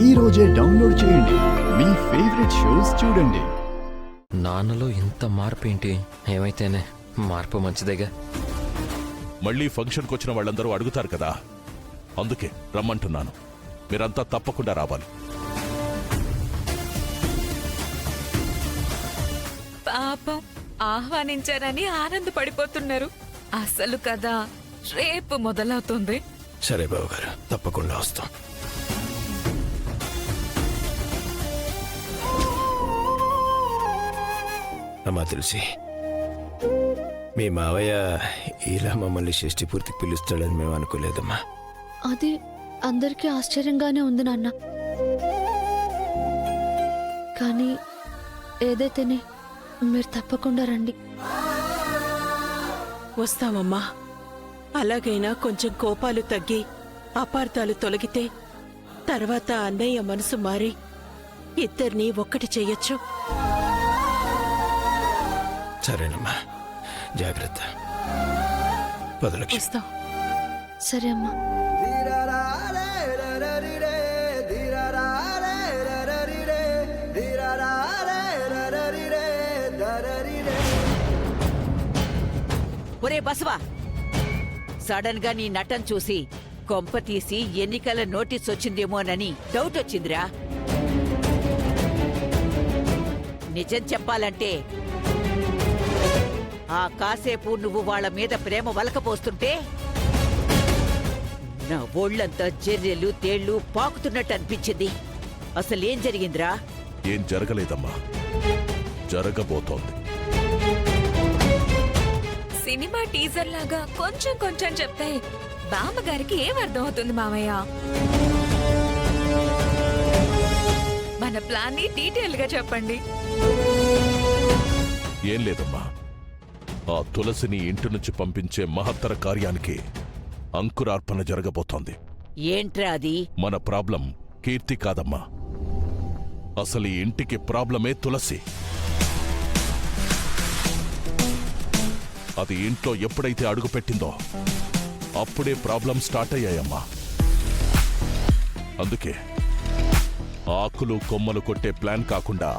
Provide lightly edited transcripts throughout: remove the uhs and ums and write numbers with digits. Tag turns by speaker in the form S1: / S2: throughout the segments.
S1: ఈ రోజే డౌన్లోడ్ చేయండి. మీ ఫేవరెట్ షోస్ చూడండి.
S2: నాన్నలో ఇంత మార్పు ఏంటి? ఏమైతేనే మార్పు మంచిదేగా.
S3: మళ్ళీ ఫంక్షన్కి వచ్చిన వాళ్ళందరూ అడుగుతారు కదా, అందుకే రమ్మంటున్నాను. మీరంతా తప్పకుండా రావాలి.
S4: పాపం ఆహ్వానించారని ఆనందపడిపోతున్నారు. అసలు కదా రేపు మొదలవుతుంది.
S5: సరే బాబు గారు, తప్పకుండా వస్తాం. అమ్మా తులసి, మీ మావయ్య ఇలా మమ్మల్ని షష్ఠి పూర్తికి పిలుస్తాడని మేము అనుకోలేదమ్మా.
S6: అది అందరికీ ఆశ్చర్యంగానే ఉంది నాన్న. కానీ ఏదైతేనే మీరు తప్పకుండా రండి.
S7: వస్తామమ్మా. అలాగైనా కొంచెం కోపాలు తగ్గి అపార్థాలు తొలగితే తర్వాత అన్నయ్య మనసు మారి ఇద్దరినీ ఒక్కటి చెయ్యొచ్చు.
S5: సరేనమ్మా, జాగ్రత్త. పదలక్ష్మి.
S7: వస్తాం.
S6: సరే అమ్మా.
S8: ఒరే బసవా, సడన్ గా నీ నటన చూసి కొంప తీసి ఎన్నికల నోటీస్ వచ్చిందేమోనని డౌట్ వచ్చిందిరా. నిజం చెప్పాలంటే ఆ కాసేపు నువ్వు వాళ్ళ మీద ప్రేమ వలకపోస్తుంటే నా ఒళ్ళంతా జర్రెలు తేళ్లు పాకుతున్నట్టు అనిపించింది. అసలేం జరిగిందిరా?
S3: ఏం జరగలేదమ్మా, జరగబోతోంది.
S4: సినిమా టీజర్ లాగా కొంచెం కొంచెం చెప్తే బామ్మగారికి ఏం అర్థం అవుతుంది మామయ్య? మన ప్లాన్ ని డీటెయిల్ గా చెప్పండి.
S3: ఏం లేదమ్మా, ఆ తులసిని ఇంటి నుంచి పంపించే మహత్తర కార్యానికి అంకురార్పణ జరగబోతోంది.
S8: ఏంట్రా అది?
S3: మన ప్రాబ్లం కీర్తి కాదమ్మా, అసలు ఈ ఇంటికి ప్రాబ్లమే తులసి. అది ఇంట్లో ఎప్పుడైతే అడుగుపెట్టిందో అప్పుడే ప్రాబ్లం స్టార్ట్ అయ్యాయమ్మా. అందుకే ఆకులు కొమ్మలు కొట్టే ప్లాన్ కాకుండా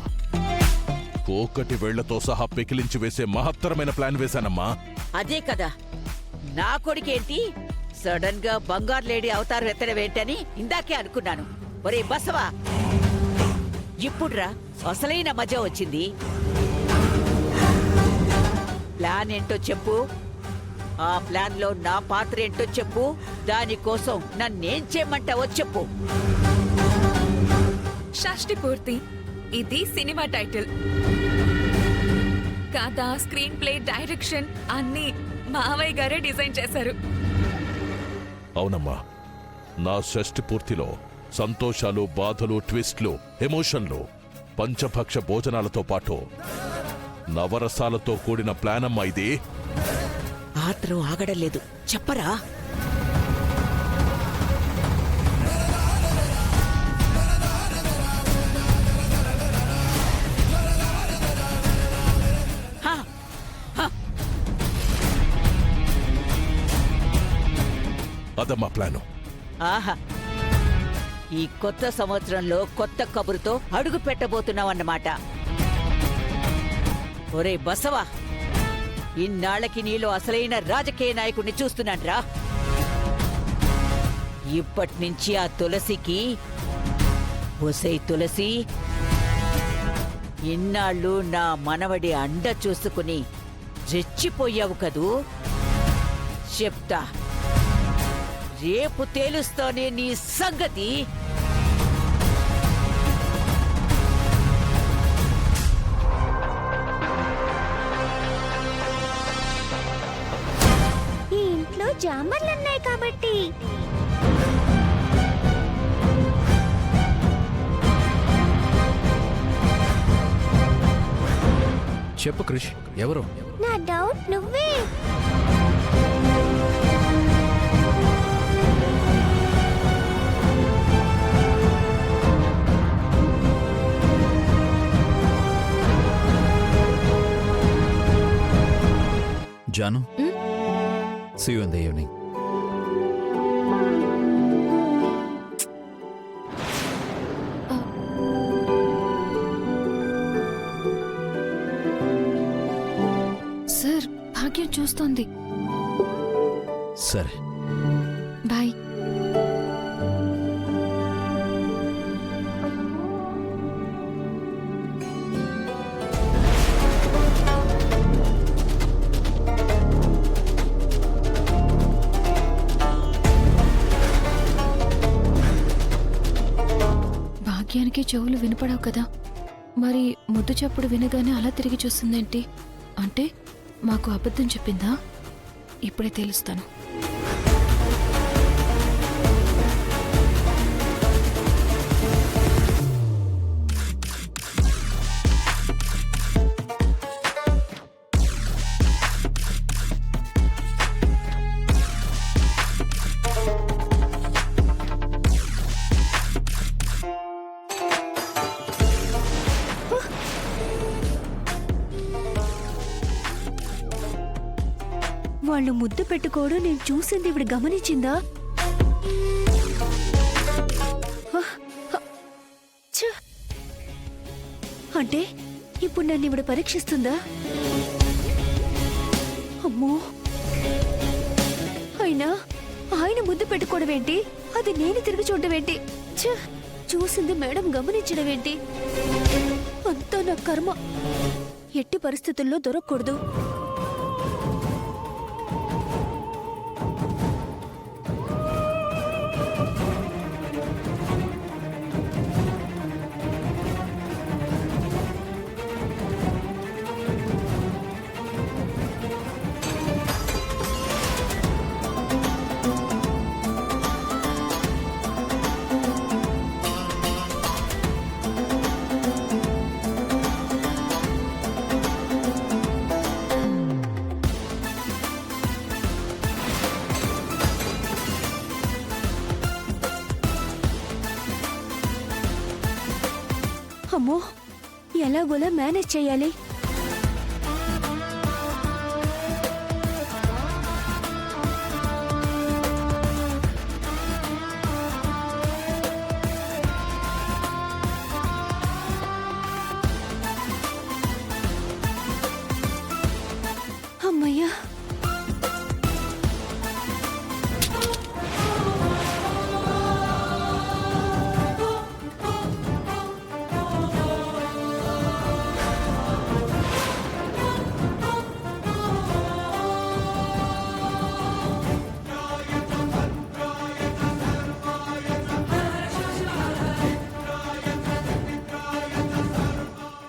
S3: కోకటి వేళ్లతో సహా పెకిలించి వేసే మహత్తరమైన ప్లాన్ వేశానమ్మా.
S8: అదే కదా, నా కొడుకేంటి సడన్ గా బంగారు లేడీ అవతారం ఎత్తడమేంటని ఇందాకే అనుకున్నాను. ఒరే బసవా, ఇప్పుడ్రా అసలైన మజా వచ్చింది. ప్లాన్ ఏంటో చెప్పు. ఆ ప్లాన్ లో నా పాత్ర ఏంటో చెప్పు. దానికోసం నన్నేం చేయమంటావో చెప్పు.
S4: షష్ఠి పూర్తి, ఇది సినిమా టైటిల్. కథ, స్క్రీన్ ప్లే, డైరెక్షన్ అన్ని మావయ్య గారే డిజైన్ చేశారు.
S3: అవునమ్మా, నా షష్ఠి పూర్తిలో సంతోషాలు, బాధలు, ట్విస్ట్లు, ఎమోషన్లు, పంచభక్ష భోజనాలతో పాటు నవరసాలతో కూడిన ప్లాన్ అమ్మా ఇది.
S8: ఆత్రం ఆగడలేదు, చెప్పరా.
S3: అదమ్మా ప్లాను.
S8: ఆహా, ఈ కొత్త సంవత్సరంలో కొత్త కబురుతో అడుగు పెట్టబోతున్నావన్నమాట. ఒరే బసవా, ఇన్నాళ్లకి నీలో అసలైన రాజకీయ నాయకుడిని చూస్తున్నాన్రా. ఇప్పటినుంచి ఆ తులసికి, ఒసై తులసి, ఇన్నాళ్ళు నా మనవడి అండ చూసుకుని రెచ్చిపోయావు కదూ, చెప్తా. రేపు తేలుస్తానే నీ సంగతి.
S9: ఈ ఇంట్లో జామర్లున్నాయి కాబట్టి
S2: చెప్పు క్రిష్, ఎవరు?
S9: నా డౌట్ నువ్వే.
S1: Janu, see you in the evening.
S6: భాగ్యం చూస్తోంది.
S1: సరే.
S6: బాయ్. భాగ్యానికి చెవులు వినపడవు కదా, మరి ముద్దు చప్పుడు వినగానే అలా తిరిగి చూస్తుందేంటి? అంటే మాకు అబద్ధం చెప్పిందా? ఇప్పుడే తెలుస్తాను.
S9: వాళ్ళు ముద్దు పెట్టుకోవడం నేను చూసింది ఇవిడ గమనించిందా? ఛ! అంటే ఇప్పుడు నన్ను ఇవిడ పరీక్షిస్తుందా? అమ్మో! అయినా ఆయన ముద్దు పెట్టుకోవడం ఏంటి, అది నేను తిరిగి చూడడం ఏంటి? ఛ! చూసింది మేడం గమనించడం ఏంటి? అంతా నా కర్మ. ఎట్టి పరిస్థితుల్లో దొరకకూడదు. అమ్మో, ఎలాగోలా మేనేజ్ చేయాలి. అమ్మయ్యా,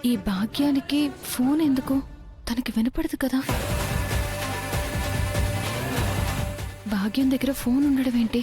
S6: ఈ భాగ్యానికి ఫోన్ ఎందుకు? తనకి వినపడదు కదా. భాగ్యం దగ్గర ఫోన్ ఉండడం ఏంటి?